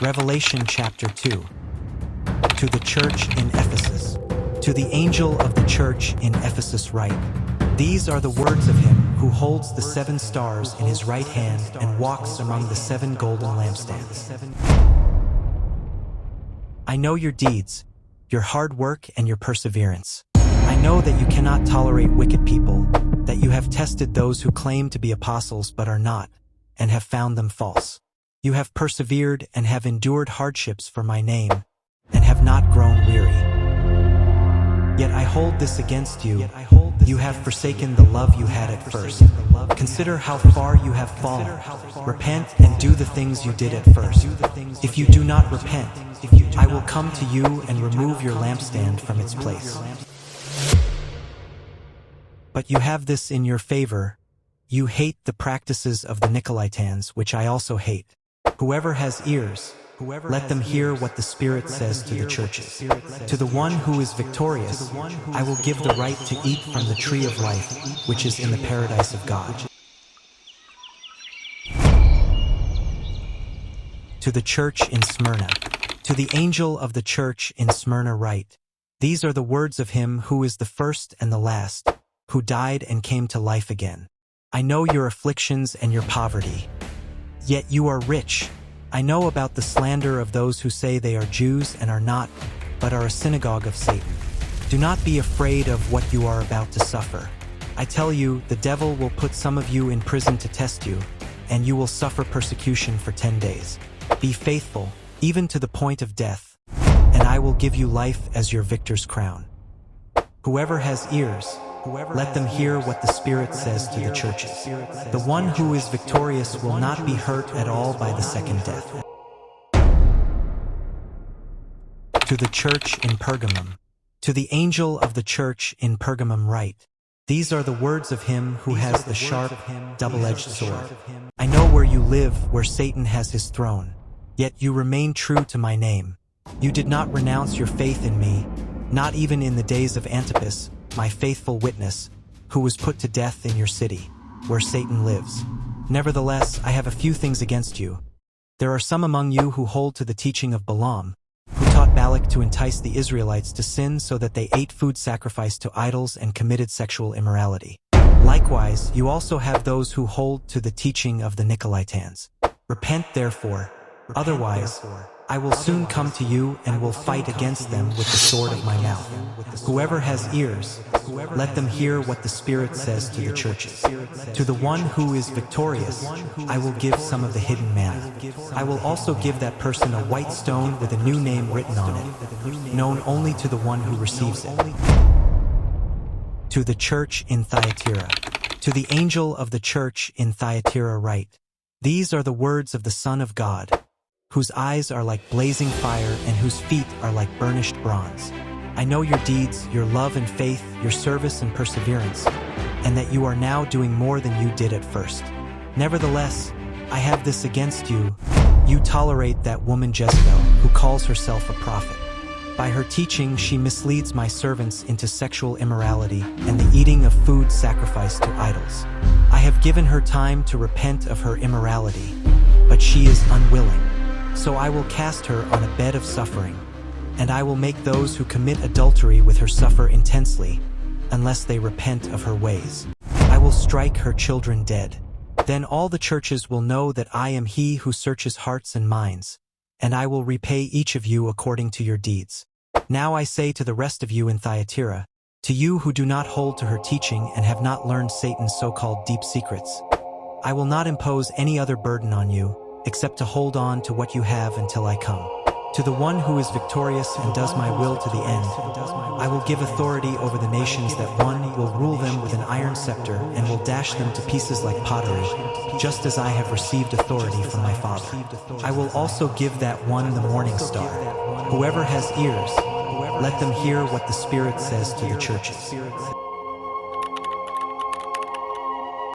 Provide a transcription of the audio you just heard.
Revelation chapter 2. To the church in Ephesus. To the angel of the church in Ephesus write, These are the words of him who holds the 7 stars in his right hand and walks among the 7 golden lampstands. I know your deeds, your hard work and your perseverance. I know that you cannot tolerate wicked people, that you have tested those who claim to be apostles but are not, and have found them false. You have persevered and have endured hardships for my name, and have not grown weary. Yet I hold this against you. You have forsaken the love you had at first. Consider how far you have fallen. Repent and do the things you did at first. If you do not repent, I will come to you and remove your lampstand from its place. But you have this in your favor. You hate the practices of the Nicolaitans, which I also hate. Whoever has ears, let them hear what the Spirit says to the churches. To the one who is victorious, I will give the right to eat from the tree of life, which is in the paradise of God. To the church in Smyrna. To the angel of the church in Smyrna write, These are the words of him who is the first and the last, who died and came to life again. I know your afflictions and your poverty. Yet you are rich. I know about the slander of those who say they are Jews and are not, but are a synagogue of Satan. Do not be afraid of what you are about to suffer. I tell you, the devil will put some of you in prison to test you, and you will suffer persecution for 10 days. Be faithful, even to the point of death, and I will give you life as your victor's crown. Whoever has ears, let them hear what the Spirit says to the churches. The one who is victorious will not be hurt at all by the second death. To the church in Pergamum. To the angel of the church in Pergamum write, These are the words of him who has the sharp, double-edged sword. I know where you live, where Satan has his throne. Yet you remain true to my name. You did not renounce your faith in me, not even in the days of Antipas, my faithful witness, who was put to death in your city, where Satan lives. Nevertheless, I have a few things against you. There are some among you who hold to the teaching of Balaam, who taught Balak to entice the Israelites to sin so that they ate food sacrificed to idols and committed sexual immorality. Likewise, you also have those who hold to the teaching of the Nicolaitans. Repent therefore, otherwise, I will soon come to you and will fight against them with the sword of my mouth. Whoever has ears, let them hear what the Spirit says to the churches. To the one who is victorious, I will give some of the hidden manna. I will also give that person a white stone with a new name written on it, known only to the one who receives it. To the church in Thyatira. To the angel of the church in Thyatira write, These are the words of the Son of God, whose eyes are like blazing fire and whose feet are like burnished bronze. I know your deeds, your love and faith, your service and perseverance, and that you are now doing more than you did at first. Nevertheless, I have this against you. You tolerate that woman Jezebel, who calls herself a prophet. By her teaching, she misleads my servants into sexual immorality and the eating of food sacrificed to idols. I have given her time to repent of her immorality, but she is unwilling. So I will cast her on a bed of suffering, and I will make those who commit adultery with her suffer intensely, unless they repent of her ways. I will strike her children dead. Then all the churches will know that I am he who searches hearts and minds, and I will repay each of you according to your deeds. Now I say to the rest of you in Thyatira, to you who do not hold to her teaching and have not learned Satan's so-called deep secrets, I will not impose any other burden on you, except to hold on to what you have until I come. To the one who is victorious and does my will to the end, I will give authority over the nations. That one will rule them with an iron scepter and will dash them to pieces like pottery, just as I have received authority from my Father. I will also give that one the morning star. Whoever has ears, let them hear what the Spirit says to the churches.